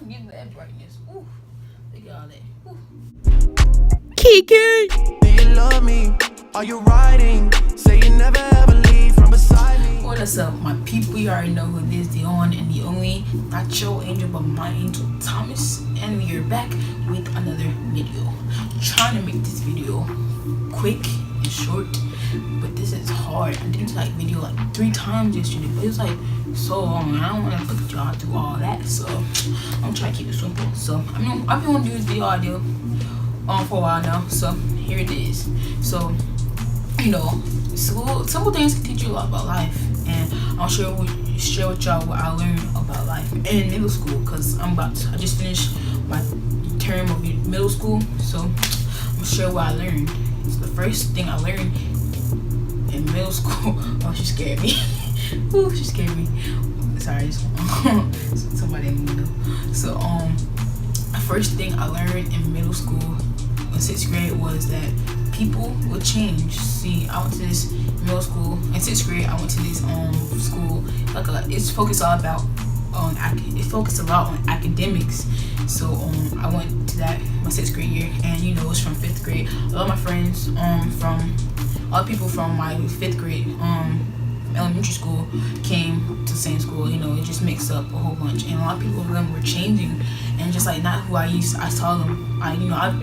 I need that brightness. Ooh, look at all that. Ooh. Kiki! Do you love me? Are you riding? Say you never ever leave from beside me. What's up, my people? You already know who it is, the one and the only, not your angel, but my angel, Thomas. And we are back with another video. I'm trying to make this video quick and short, but this is hard. I did like video like 3 times yesterday, but it was like so long. I don't want to put y'all through all that, so I'm trying to keep it simple. So I mean, I've been wanting to do this video idea for a while now, so here it is. So you know, simple things can teach you a lot about life, and I'll share with y'all what I learned about life in middle school, because I just finished my term of middle school, so I'm gonna share what I learned. So the first thing I learned in middle school, oh, she scared me. Ooh, she scared me. Sorry, somebody in the window. So the first thing I learned in middle school in 6th grade was that people will change. See, I went to this middle school in 6th grade. I went to this school it's focused all about it focused a lot on academics. So I went to that my 6th grade year, and you know, it's from 5th grade. A lot of my friends from a lot of people from my 5th grade elementary school came to the same school. You know, it just mixed up a whole bunch, and a lot of people of them were changing, and just like not who I saw them.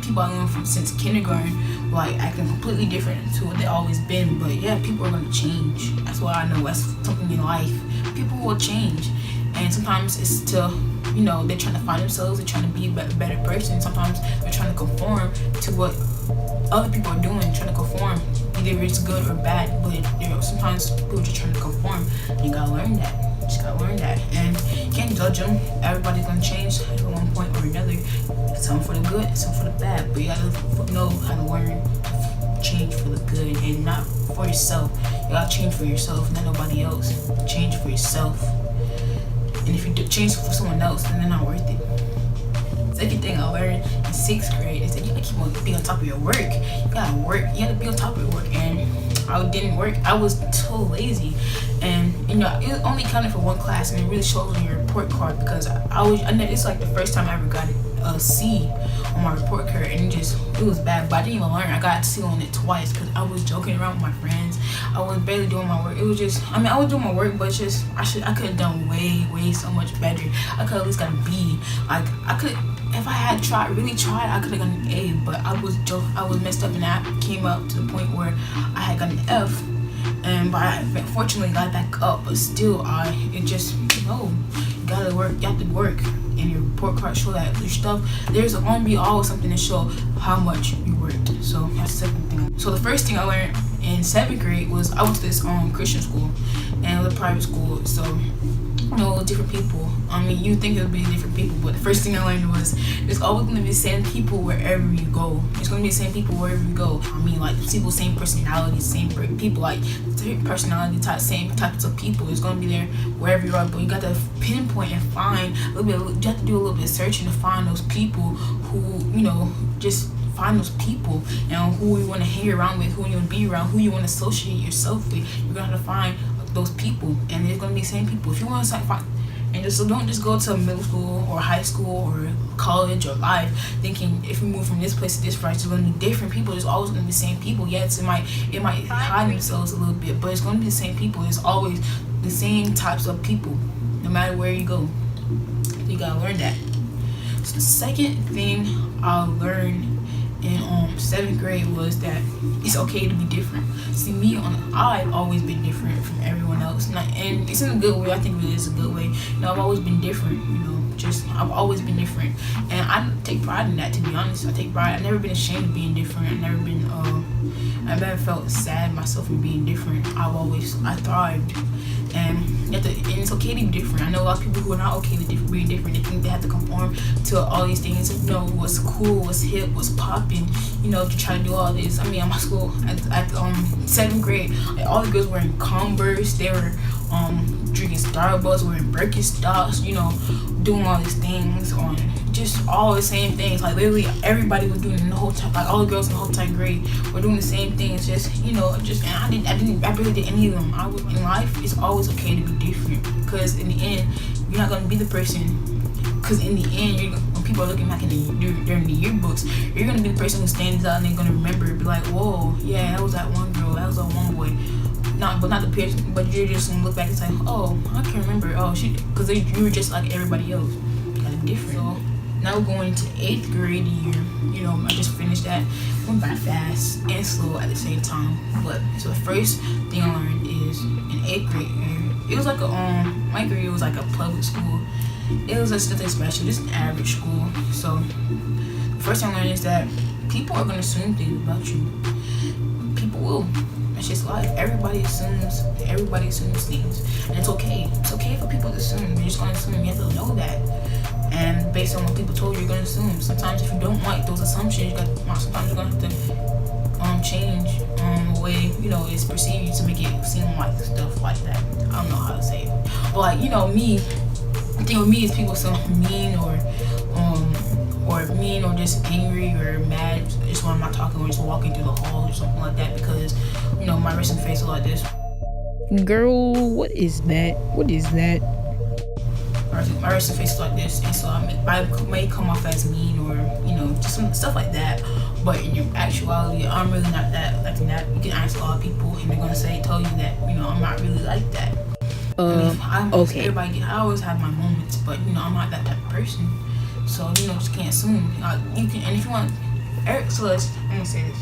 People I learned from since kindergarten were like acting completely different to what they always been. But yeah, people are gonna change. That's what I know. That's something in life. People will change, and sometimes it's to, you know, they're trying to find themselves. They're trying to be a better person. Sometimes they're trying to conform to what other people are doing, trying to conform. Either it's good or bad, but you know, sometimes people are just trying to conform. You gotta learn that. You just gotta learn that, and you can't judge them. Everybody's gonna change at one point or another. Some for the good, some for the bad. But you gotta know how to learn to change for the good, and not for yourself. You gotta change for yourself, not nobody else. Change for yourself. And if you do change for someone else, then they're not worth it. Second thing I learned in 6th grade is that you gotta keep on being on top of your work. You gotta work. You gotta be on top of your work. And I didn't work. I was so lazy, and you know, it only counted for one class, and it really shows on your report card, because it's like the first time I ever got a C on my report card, and it was bad. But I didn't even learn. I got C on it twice because I was joking around with my friends. I was barely doing my work. It was just, I was doing my work, but it's just I could have done way so much better. I could at least got a B. Like I could. If I had really tried, I could have gotten an A, but I was messed up, and I came up to the point where I had gotten an F, but I fortunately got back up. But still, you gotta work. You have to work, and your report card show that your stuff. There's gonna be always something to show how much you worked. So that's the second thing. So the first thing I learned in 7th grade was I went to this Christian school, and it was a private school. So, you know, different people. You think it would be different people, but the first thing I learned was there's always going to be the same people wherever you go. There's going to be the same people wherever you go. Like people, same personalities, same people, like personality type, same types of people. It's going to be there wherever you are, but you got to pinpoint and find a little bit. You have to do a little bit of searching to find those people who, you know, just find those people, and who you want to hang around with, who you want to be around, who you want to associate yourself with. You're going to have to find those people, and there's going to be the same people. If you want to find, so don't just go to middle school or high school or college or life thinking if you move from this place to this place, it's going to be different people. There's always going to be the same people. Yes, it might hide themselves a little bit, but it's going to be the same people. There's always the same types of people, no matter where you go. You gotta learn that. So the second thing I learned in 7th grade was that it's okay to be different. See, I've always been different from everyone else, and it's in a good way. I think it is a good way. You know, I've always been different. You know, I've always been different, and I take pride in that. To be honest, I take pride. I've never been ashamed of being different. I've never felt sad myself for being different. I thrived, and it's okay to be different. I know a lot of people who are not okay with being different. They think they have to conform to all these things, to know what's cool, what's hip, what's popping, you know, to try to do all this. At my school, at 7th grade, all the girls were in Converse. They were drinking Starbucks, wearing Birkenstocks, you know, doing all these things on just all the same things. Like literally everybody was doing it in the whole time. Like all the girls in the whole time grade were doing the same things. And I barely did any of them. In life, it's always okay to be different, because in the end, you're not gonna be the person Because in the end, when people are looking back in during the yearbooks, you're gonna be the person who stands out and they're gonna remember it. Be like, whoa, yeah, that was that one girl, that was that one boy. Not the peers, but you're just gonna look back and say, oh, I can remember. Oh, because you were just like everybody else, kind of different. So now we're going to 8th grade year. You know, I just finished that. Went by fast and slow at the same time. But so the first thing I learned is in 8th grade year. It was like my grade was like a public school. It was just nothing special, just an average school. So the first thing I learned is that people are gonna assume things about you. People will. It's just life. Everybody assumes things, and it's okay. It's okay for people to assume. You're just gonna assume. You have to know that, and based on what people told you, you're gonna assume. Sometimes if you don't like those assumptions, sometimes you're gonna have to change the way it's perceived to make it seem like stuff like that. I don't know how to say it, but like me. The thing with me is people so mean or just angry or mad just when I'm not talking or just walking through the hall or something like that because my resting face is like this. Girl, what is that? What is that? My resting face is like this, and so I may come off as mean or just some stuff like that. But in your actuality, I'm really not that like that. You can ask a lot of people, and they're gonna tell you that I'm not really like that. Okay. I always have my moments, but I'm not that type of person. So just can't assume. You can, and if you want, so I'm gonna say this.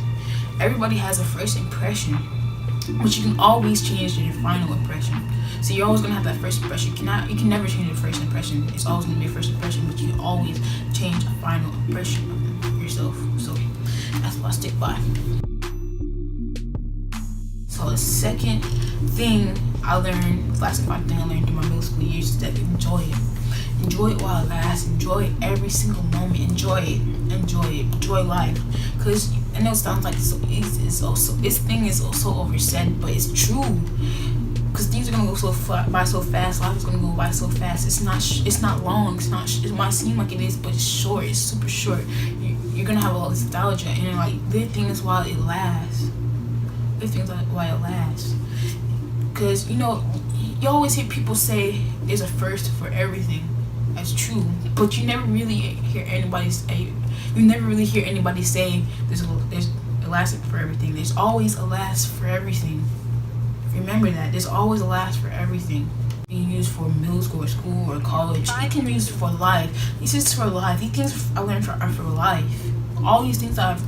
Everybody has a first impression, but you can always change your final impression. So you're always gonna have that first impression. You can never change your first impression. It's always gonna be a first impression, but you can always change a final impression of yourself. So that's what I stick by. So the second thing I learned, the last important thing I learned through my middle school years is that enjoy it. Enjoy it while it lasts. Enjoy every single moment. Enjoy it. Enjoy life. Because I know it sounds like this thing is also oversaid, but it's true. Because things are gonna go by so fast. Life is gonna go by so fast. It's not long. It might seem like it is, but it's short. It's super short. You're gonna have all this nostalgia, and live things while it lasts. Live things while it lasts. Because you always hear people say there's a first for everything. That's true, but you never really hear anybody say. There's a last for everything. There's always a last for everything. Remember that. There's always a last for everything. Being used for middle school or school or college. It can be used for life. It's just for life. These things I learned are for life. All these things I've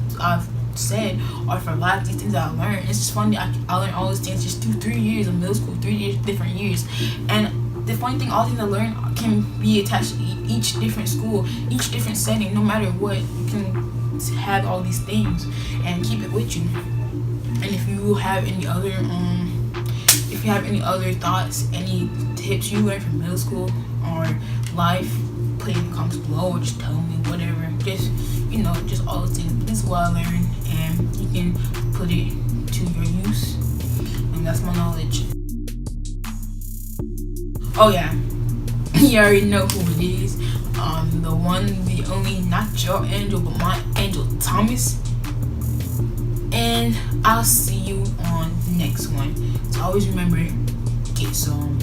said are for life. These things that I learned. It's just funny. I learned all these things just 3 years of middle school, 3 years, different years, and the funny thing, all things I learned can be attached to each different school, each different setting. No matter what, you can have all these things and keep it with you. And if you have any other thoughts, any tips you learned from middle school or life, put it in the comments below or just tell me whatever. Just all those things. This is what I learned, and you can put it to your use. And that's my knowledge. Oh yeah, you already know who it is. The one, the only, not your angel, but my angel Thomas. And I'll see you on the next one. So always remember, get some.